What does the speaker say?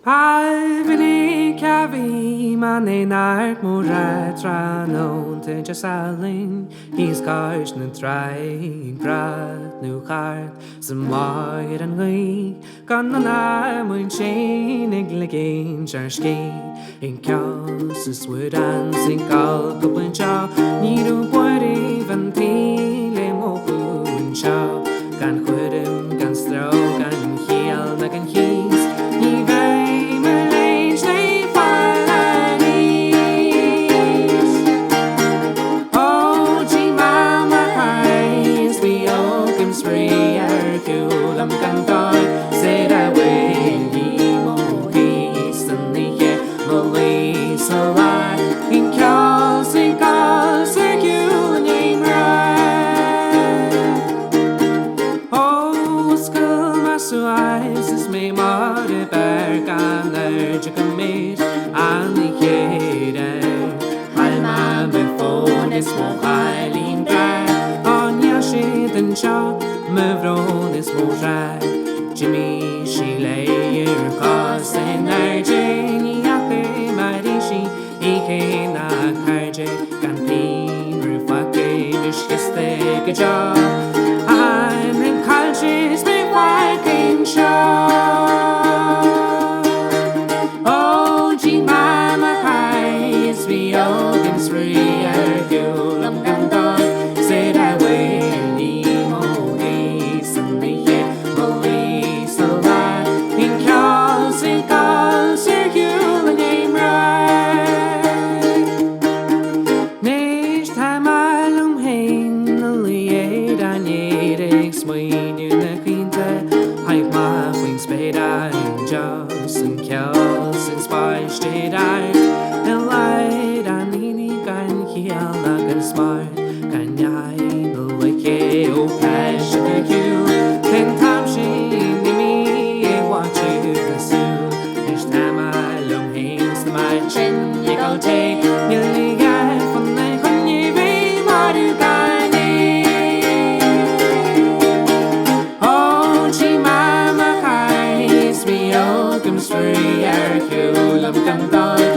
Pavili cavi mane nart móra tránón te jasalin hís cars na trai grad lúcháir sa máir an ghaí gan na muin sin ag ligéin ski in caus is wood an sin gal goblin cha níú buirí van tíle móún cha gan chuidim gan stró gan chéile na gan chís ní bheith mar leis le fáilís ó dí mama hais bhí ógam srí ar cúlam gan dáil said I will ní mó hís an níhe mo lís a lai in caus ar cúil an Anois is me mar de berg an erge gymryd an I chéile Alma me ffôn is mo hailín breg Anya siad an seo me bhrón is mo reg Jimmy si leir cos in erge Ní ache mar si I ché na Cairde gan pín rúfache bisgiste go jo I'm in cultures me walking Oh, gee, mama, highs we open free our cúlam gan dáil said I will ní mó hís an níhe mo lís a lai in caus ar cúil an Níos tá málum hain na liad an éireach smaoinú na cuinte haid má faoin spéideach just an ceol sin spáiste dar na leid an iní gan chéile gan smart gan neai na leice ó peis a ciú ten tam sin ní mi é watú nasú Níos tá málum hain na mai sin ag al te nílige fan na chunne bhí marú gani Oh, gee, mama, highs we open free our cúlam gan dáil